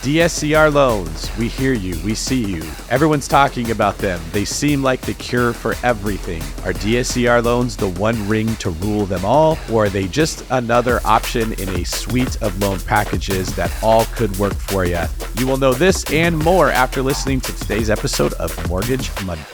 DSCR loans, we hear you, we see you. Everyone's talking about them. They seem like the cure for everything. Are DSCR loans the one ring to rule them all, or are they just another option in a suite of loan packages that all could work for you? You will know this and more after listening to today's episode of Mortgage Monday.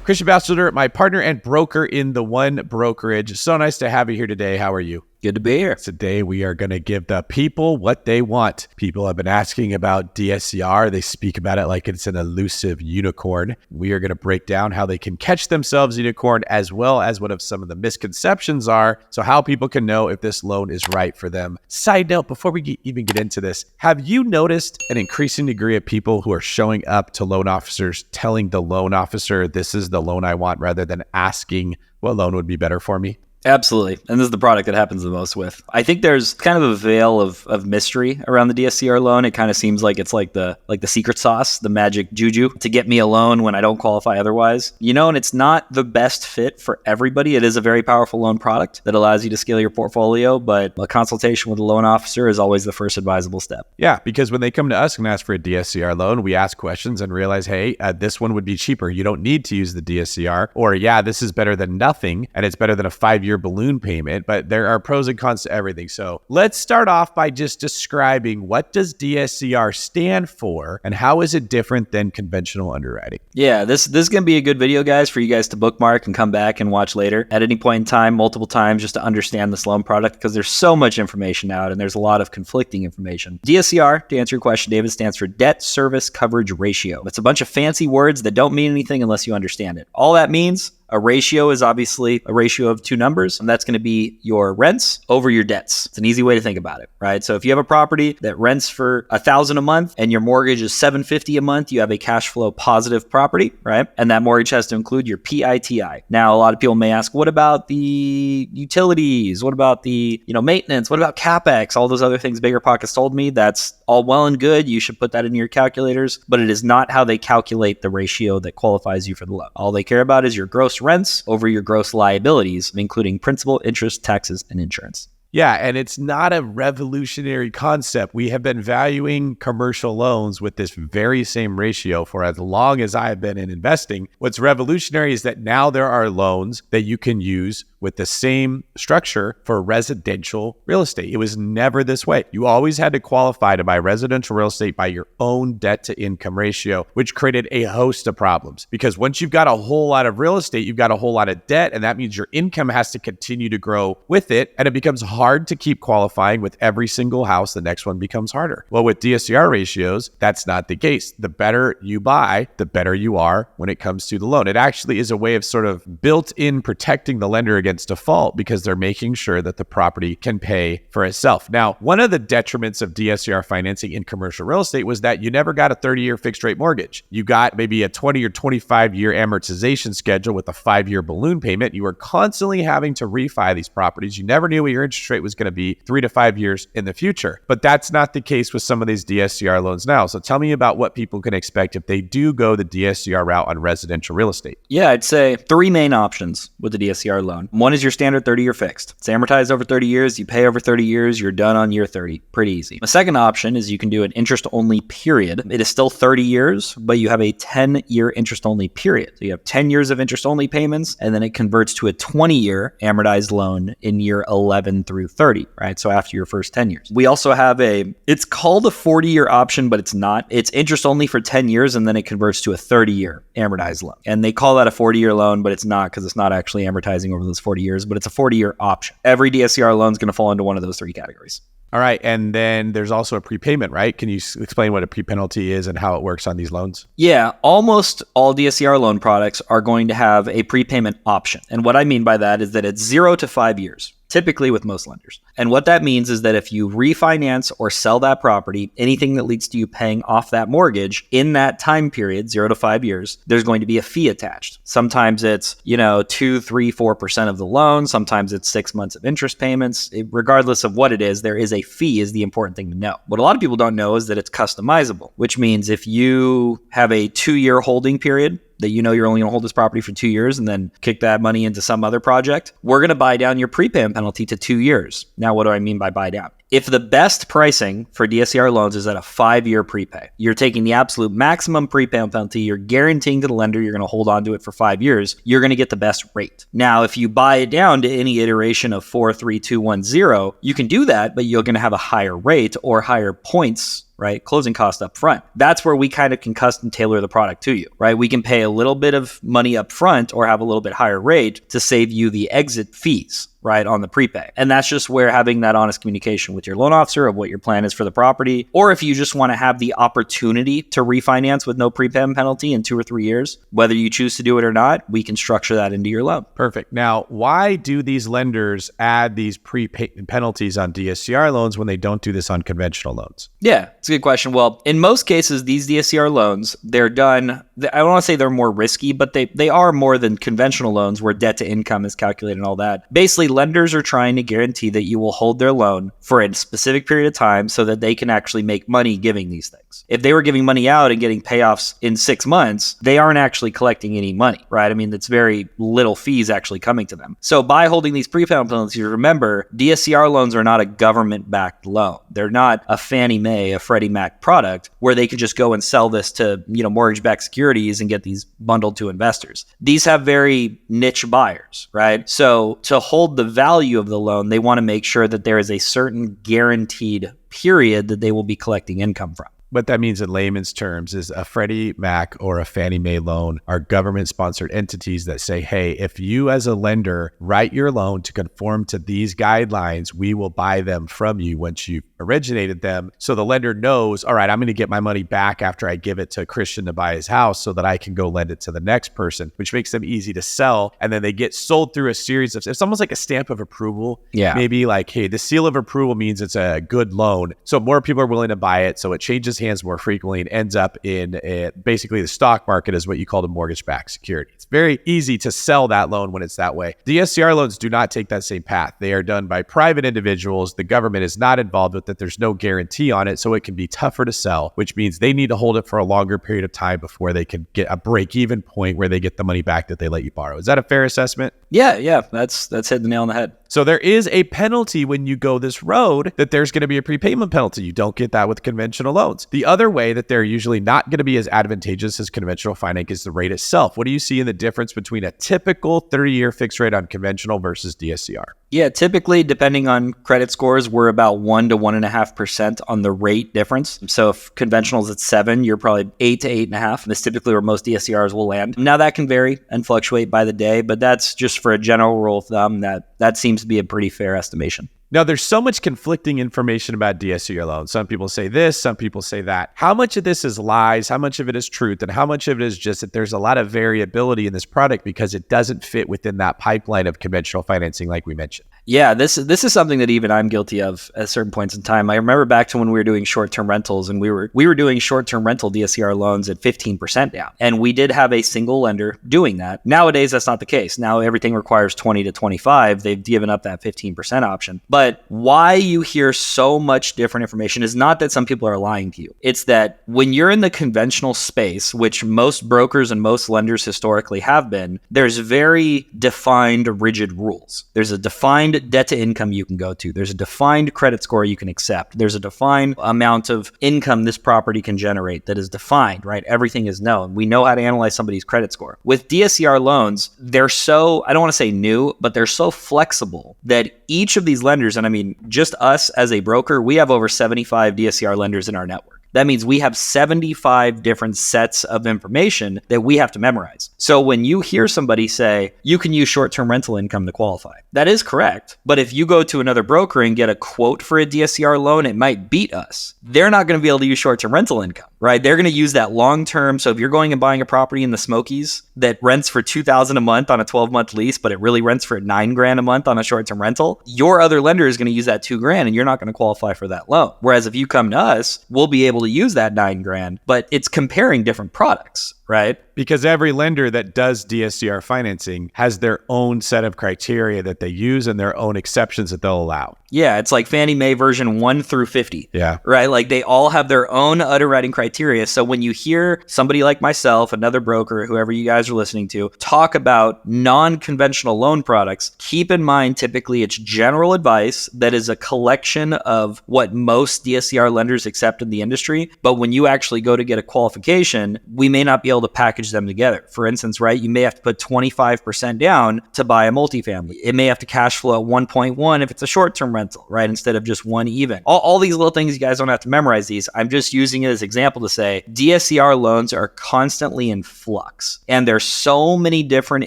Christian Batchelder, my partner and broker in the One Brokerage. So nice to have you here today. How are you? Good to be here. Today, we are going to give the people what they want. People have been asking about DSCR. They speak about it like it's an elusive unicorn. We are going to break down how they can catch themselves a unicorn, as well as what some of the misconceptions are, so how people can know if this loan is right for them. Side note, before we even get into this, have you noticed an increasing degree of people who are showing up to loan officers telling the loan officer, this is the loan I want, rather than asking what loan would be better for me? Absolutely. And this is the product that happens the most with. I think there's kind of a veil of mystery around the DSCR loan. It kind of seems like it's like the secret sauce, the magic juju to get me a loan when I don't qualify otherwise. And it's not the best fit for everybody. It is a very powerful loan product that allows you to scale your portfolio, but a consultation with a loan officer is always the first advisable step. Yeah, because when they come to us and ask for a DSCR loan, we ask questions and realize, hey, this one would be cheaper. You don't need to use the DSCR. Or yeah, this is better than nothing, and it's better than a 5-year balloon payment, but there are pros and cons to everything. So let's start off by just describing, what does DSCR stand for and how is it different than conventional underwriting? Yeah, this is going to be a good video, guys, for you guys to bookmark and come back and watch later at any point in time, multiple times, just to understand this loan product, because there's so much information out and there's a lot of conflicting information. DSCR, to answer your question, David, stands for Debt Service Coverage Ratio. It's a bunch of fancy words that don't mean anything unless you understand it. All that means, a ratio is obviously a ratio of two numbers, and that's going to be your rents over your debts. It's an easy way to think about it, right? So if you have a property that rents for $1,000 a month and your mortgage is $750 a month, you have a cash flow positive property, right? And that mortgage has to include your PITI. Now, a lot of people may ask, what about the utilities? What about the maintenance? What about CapEx? All those other things BiggerPockets told me, that's all well and good. You should put that in your calculators, but it is not how they calculate the ratio that qualifies you for the loan. All they care about is your gross rents over your gross liabilities, including principal, interest, taxes, and insurance. Yeah, and it's not a revolutionary concept. We have been valuing commercial loans with this very same ratio for as long as I have been in investing. What's revolutionary is that now there are loans that you can use with the same structure for residential real estate. It was never this way. You always had to qualify to buy residential real estate by your own debt to income ratio, which created a host of problems. Because once you've got a whole lot of real estate, you've got a whole lot of debt, and that means your income has to continue to grow with it. And it becomes hard to keep qualifying with every single house. The next one becomes harder. Well, with DSCR ratios, that's not the case. The better you buy, the better you are when it comes to the loan. It actually is a way of sort of built in protecting the lender against default, because they're making sure that the property can pay for itself. Now, one of the detriments of DSCR financing in commercial real estate was that you never got a 30-year fixed rate mortgage. You got maybe a 20 or 25-year amortization schedule with a 5-year balloon payment. You were constantly having to refi these properties. You never knew what your interest rate was going to be 3 to 5 years in the future. But that's not the case with some of these DSCR loans now. So tell me about what people can expect if they do go the DSCR route on residential real estate. Yeah, I'd say 3 main options with the DSCR loan. One is your standard 30-year fixed. It's amortized over 30 years. You pay over 30 years. You're done on year 30. Pretty easy. The second option is you can do an interest-only period. It is still 30 years, but you have a 10-year interest-only period. So you have 10 years of interest-only payments, and then it converts to a 20-year amortized loan in year 11 through 30, right? So after your first 10 years. We also have it's called a 40-year option, but it's not. It's interest-only for 10 years, and then it converts to a 30-year amortized loan. And they call that a 40-year loan, but it's not, because it's not actually amortizing over those 40 years, but it's a 40-year option. Every DSCR loan is going to fall into one of those 3 categories. All right. And then there's also a prepayment, right? Can you explain what a pre-penalty is and how it works on these loans? Yeah, almost all DSCR loan products are going to have a prepayment option. And what I mean by that is that it's 0 to 5 years. typically with most lenders. And what that means is that if you refinance or sell that property, anything that leads to you paying off that mortgage in that time period, 0 to 5 years, there's going to be a fee attached. Sometimes it's, 2, 3, 4% of the loan. Sometimes it's 6 months of interest payments. Regardless of what it is, there is a fee is the important thing to know. What a lot of people don't know is that it's customizable, which means if you have a 2-year holding period, that you know you're only going to hold this property for 2 years and then kick that money into some other project, we're going to buy down your prepayment penalty to 2 years. Now, what do I mean by buy down? If the best pricing for DSCR loans is at a 5-year prepay, you're taking the absolute maximum prepayment penalty, you're guaranteeing to the lender you're going to hold on to it for 5 years, you're going to get the best rate. Now, if you buy it down to any iteration of 4, 3, 2, 1, 0, you can do that, but you're going to have a higher rate or higher points, right? Closing cost up front. That's where we kind of can custom tailor the product to you, right? We can pay a little bit of money up front or have a little bit higher rate to save you the exit fees, right, on the prepay. And that's just where having that honest communication with your loan officer of what your plan is for the property, or if you just want to have the opportunity to refinance with no prepayment penalty in 2 or 3 years, whether you choose to do it or not, we can structure that into your loan. Perfect. Now, why do these lenders add these prepayment penalties on DSCR loans when they don't do this on conventional loans? Yeah, it's a good question. Well, in most cases, these DSCR loans, they're done, I don't want to say they're more risky, but they are more than conventional loans where debt to income is calculated and all that. Basically, lenders are trying to guarantee that you will hold their loan for a specific period of time so that they can actually make money giving these things. If they were giving money out and getting payoffs in 6 months, they aren't actually collecting any money, right? I mean, it's very little fees actually coming to them. So by holding these prepayment penalties, remember, DSCR loans are not a government-backed loan. They're not a Fannie Mae, a Freddie Mac product where they could just go and sell this to, mortgage-backed securities and get these bundled to investors. These have very niche buyers, right? So to hold the value of the loan, they want to make sure that there is a certain guaranteed period that they will be collecting income from. What that means in layman's terms is a Freddie Mac or a Fannie Mae loan are government-sponsored entities that say, hey, if you as a lender write your loan to conform to these guidelines, we will buy them from you once you've originated them. So the lender knows, all right, I'm going to get my money back after I give it to Christian to buy his house so that I can go lend it to the next person, which makes them easy to sell. And then they get sold through a series of, it's almost like a stamp of approval. Yeah. Maybe like, hey, the seal of approval means it's a good loan. So more people are willing to buy it. So it changes hands more frequently and ends up in basically the stock market is what you call the mortgage-backed security. It's very easy to sell that loan when it's that way. DSCR loans do not take that same path. They are done by private individuals. The government is not involved with it. There's no guarantee on it, so it can be tougher to sell, which means they need to hold it for a longer period of time before they can get a break-even point where they get the money back that they let you borrow. Is that a fair assessment? Yeah, that's hit the nail on the head. So there is a penalty when you go this road that there's going to be a prepayment penalty. You don't get that with conventional loans. The other way that they're usually not going to be as advantageous as conventional finance is the rate itself. What do you see in the difference between a typical 30-year fixed rate on conventional versus DSCR? Yeah, typically, depending on credit scores, we're about 1 to 1.5% on the rate difference. So if conventional is at 7, you're probably 8 to 8.5. That's typically where most DSCRs will land. Now that can vary and fluctuate by the day, but that's just for a general rule of thumb that seems to be a pretty fair estimation. Now, there's so much conflicting information about DSCR loans. Some people say this, some people say that. How much of this is lies? How much of it is truth? And how much of it is just that there's a lot of variability in this product because it doesn't fit within that pipeline of conventional financing like we mentioned? Yeah, this is something that even I'm guilty of at certain points in time. I remember back to when we were doing short-term rentals and we were doing short-term rental DSCR loans at 15% down. And we did have a single lender doing that. Nowadays, that's not the case. Now everything requires 20 to 25. They've given up that 15% option. But why you hear so much different information is not that some people are lying to you. It's that when you're in the conventional space, which most brokers and most lenders historically have been, there's very defined, rigid rules. There's a defined debt to income you can go to. There's a defined credit score you can accept. There's a defined amount of income this property can generate that is defined, right? Everything is known. We know how to analyze somebody's credit score. With DSCR loans, they're so, I don't want to say new, but they're so flexible that each of these lenders, and I mean, just us as a broker, we have over 75 DSCR lenders in our network. That means we have 75 different sets of information that we have to memorize. So when you hear somebody say, you can use short-term rental income to qualify, that is correct. But if you go to another broker and get a quote for a DSCR loan, it might beat us. They're not going to be able to use short-term rental income, right? They're going to use that long-term. So if you're going and buying a property in the Smokies that rents for $2,000 a month on a 12-month lease, but it really rents for $9,000 a month on a short-term rental, your other lender is going to use that $2,000 and you're not going to qualify for that loan. Whereas if you come to us, we'll be able to use that $9,000, but it's comparing different products, right? Because every lender that does DSCR financing has their own set of criteria that they use and their own exceptions that they'll allow. Yeah, it's like Fannie Mae version 1 through 50. Yeah. Right? Like they all have their own underwriting criteria. So when you hear somebody like myself, another broker, whoever you guys are listening to, talk about non-conventional loan products, keep in mind typically it's general advice that is a collection of what most DSCR lenders accept in the industry. But when you actually go to get a qualification, we may not be able to package them together. For instance, right, you may have to put 25% down to buy a multifamily. It may have to cash flow at 1.1 if it's a short-term rental, right? Instead of just one even. All these little things, you guys don't have to memorize these. I'm just using it as an example to say DSCR loans are constantly in flux. And there's so many different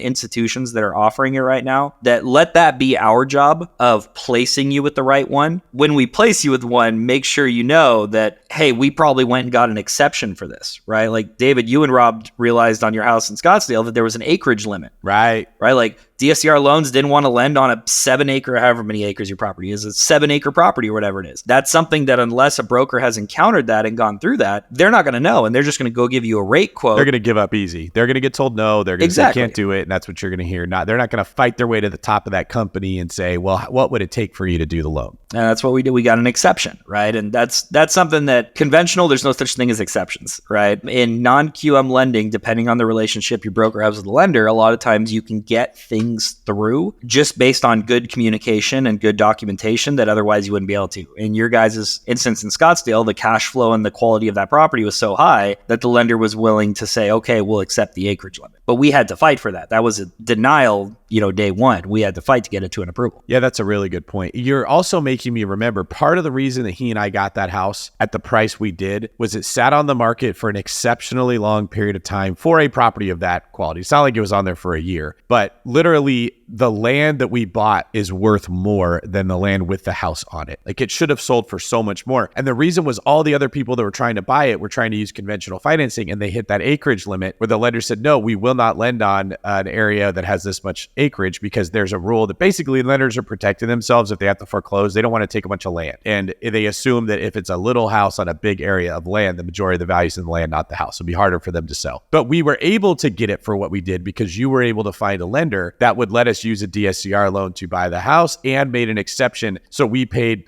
institutions that are offering it right now that let that be our job of placing you with the right one. When we place you with one, make sure you know that, hey, we probably went and got an exception for this, right? Like David, you and Rob realized on your house in Scottsdale that there was an acreage limit. Right. Like DSCR loans didn't want to lend on a 7 acre, however many acres your property is, a 7 acre property or whatever it is. That's something that unless a broker has encountered that and gone through that, they're not going to know. And they're just going to go give you a rate quote. They're going to give up easy. They're going to get told no. They're going to say can't do it. And that's what you're going to hear. They're not going to fight their way to the top of that company and say, well, what would it take for you to do the loan? And that's what we did. We got an exception, right? And that's something that conventional, there's no such thing as exceptions, right? In non-QM lending, depending on the relationship your broker has with the lender, a lot of times you can get things through just based on good communication and good documentation that otherwise you wouldn't be able to. In your guys' instance in Scottsdale, the cash flow and the quality of that property was so high that the lender was willing to say, okay, we'll accept the acreage limit. But we had to fight for that. That was a denial, day one. We had to fight to get it to an approval. Yeah, that's a really good point. You're also making me remember part of the reason that he and I got that house at the price we did was it sat on the market for an exceptionally long period of time for a property of that quality. It's not like it was on there for a year, but literally the land that we bought is worth more than the land with the house on it. Like it should have sold for so much more. And the reason was all the other people that were trying to buy it were trying to use conventional financing and they hit that acreage limit where the lender said, no, we will not lend on an area that has this much acreage because there's a rule that basically lenders are protecting themselves if they have to foreclose. They don't want to take a bunch of land. And they assume that if it's a little house on a big area of land, the majority of the value is in the land, not the house. It'll be harder for them to sell. But we were able to get it for what we did because you were able to find a lender that would let us use a DSCR loan to buy the house and made an exception. So we paid,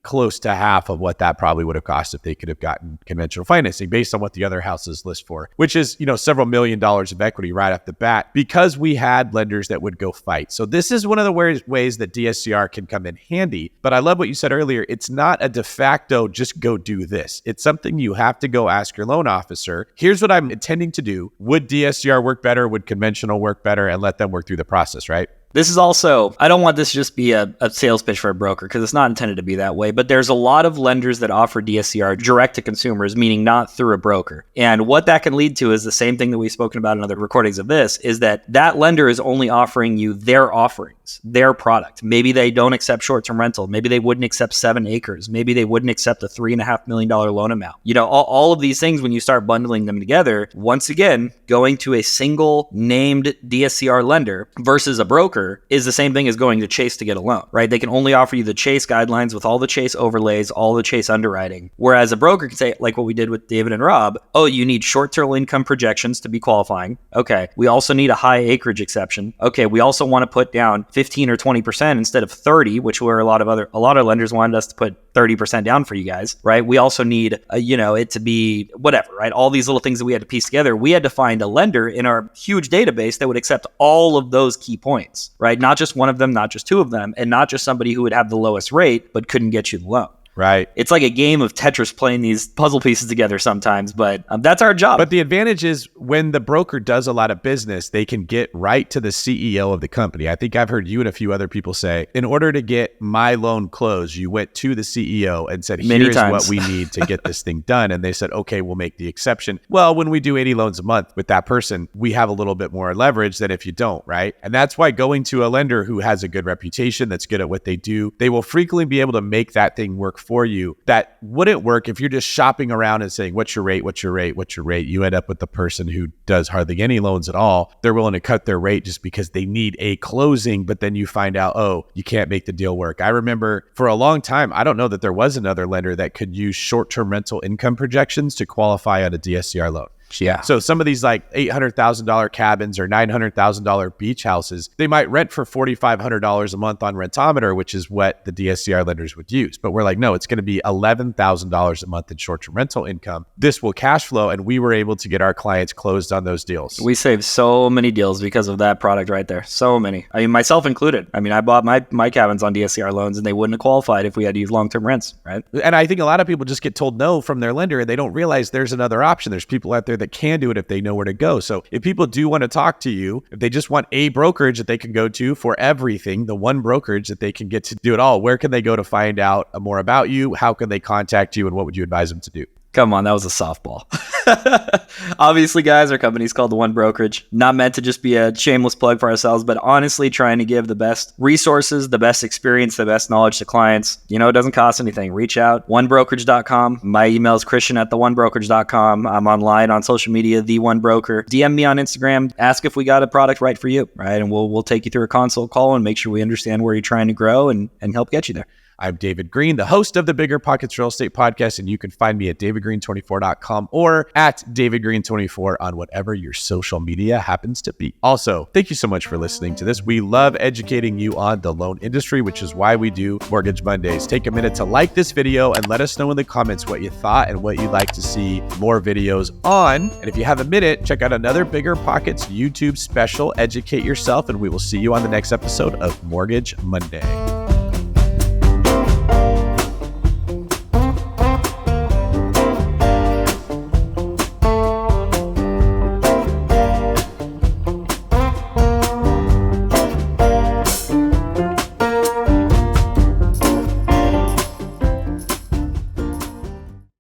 close to half of what that probably would have cost if they could have gotten conventional financing based on what the other houses list for, which is, several $1 million of equity right off the bat because we had lenders that would go fight. So this is one of the ways that DSCR can come in handy. But I love what you said earlier. It's not a de facto, just go do this. It's something you have to go ask your loan officer. Here's what I'm intending to do. Would DSCR work better? Would conventional work better? And let them work through the process, right? This is also, I don't want this to just be a sales pitch for a broker because it's not intended to be that way, but there's a lot of lenders that offer DSCR direct to consumers, meaning not through a broker. And what that can lead to is the same thing that we've spoken about in other recordings of this, is that lender is only offering you their offerings, their product. Maybe they don't accept short-term rental. Maybe they wouldn't accept 7 acres. Maybe they wouldn't accept a $3.5 million loan amount. All of these things, when you start bundling them together, once again, going to a single named DSCR lender versus a broker is the same thing as going to Chase to get a loan, right? They can only offer you the Chase guidelines with all the Chase overlays, all the Chase underwriting. Whereas a broker can say, like what we did with David and Rob, oh, you need short-term income projections to be qualifying. Okay. We also need a high acreage exception. Okay. We also want to put down 15 or 20% instead of 30, which were a lot of lenders wanted us to put 30% down for you guys, right? We also need, it to be whatever, right? All these little things that we had to piece together. We had to find a lender in our huge database that would accept all of those key points, right? Not just one of them, not just two of them, and not just somebody who would have the lowest rate, but couldn't get you the loan. Right. It's like a game of Tetris playing these puzzle pieces together sometimes, but that's our job. But the advantage is when the broker does a lot of business, they can get right to the CEO of the company. I think I've heard you and a few other people say, in order to get my loan closed, you went to the CEO and said, here's what we need to get this thing done. And they said, okay, we'll make the exception. Well, when we do 80 loans a month with that person, we have a little bit more leverage than if you don't, right? And that's why going to a lender who has a good reputation, that's good at what they do, they will frequently be able to make that thing work for you. That wouldn't work if you're just shopping around and saying, what's your rate? What's your rate? What's your rate? You end up with the person who does hardly any loans at all. They're willing to cut their rate just because they need a closing, but then you find out, oh, you can't make the deal work. I remember for a long time, I don't know that there was another lender that could use short-term rental income projections to qualify on a DSCR loan. Yeah. So some of these like $800,000 cabins or $900,000 beach houses, they might rent for $4,500 a month on Rentometer, which is what the DSCR lenders would use. But we're like, no, it's going to be $11,000 a month in short-term rental income. This will cash flow, and we were able to get our clients closed on those deals. We saved so many deals because of that product right there. So many. I mean, myself included. I mean, I bought my cabins on DSCR loans, and they wouldn't have qualified if we had to use long-term rents, right? And I think a lot of people just get told no from their lender, and they don't realize there's another option. There's people out there that can do it if they know where to go. So if people do want to talk to you, if they just want a brokerage that they can go to for everything, the one brokerage that they can get to do it all, where can they go to find out more about you? How can they contact you? And what would you advise them to do? Come on, that was a softball. Obviously, guys, our company's called The One Brokerage. Not meant to just be a shameless plug for ourselves, but honestly trying to give the best resources, the best experience, the best knowledge to clients. You know, it doesn't cost anything. Reach out, onebrokerage.com. My email is christian@theonebrokerage.com. I'm online on social media, The One Broker. DM me on Instagram. Ask if we got a product right for you, right? And we'll take you through a consult call and make sure we understand where you're trying to grow and help get you there. I'm David Green, the host of the BiggerPockets Real Estate Podcast, and you can find me at davidgreen24.com or at davidgreen24 on whatever your social media happens to be. Also, thank you so much for listening to this. We love educating you on the loan industry, which is why we do Mortgage Mondays. Take a minute to like this video and let us know in the comments what you thought and what you'd like to see more videos on. And if you have a minute, check out another BiggerPockets YouTube special, Educate Yourself, and we will see you on the next episode of Mortgage Monday.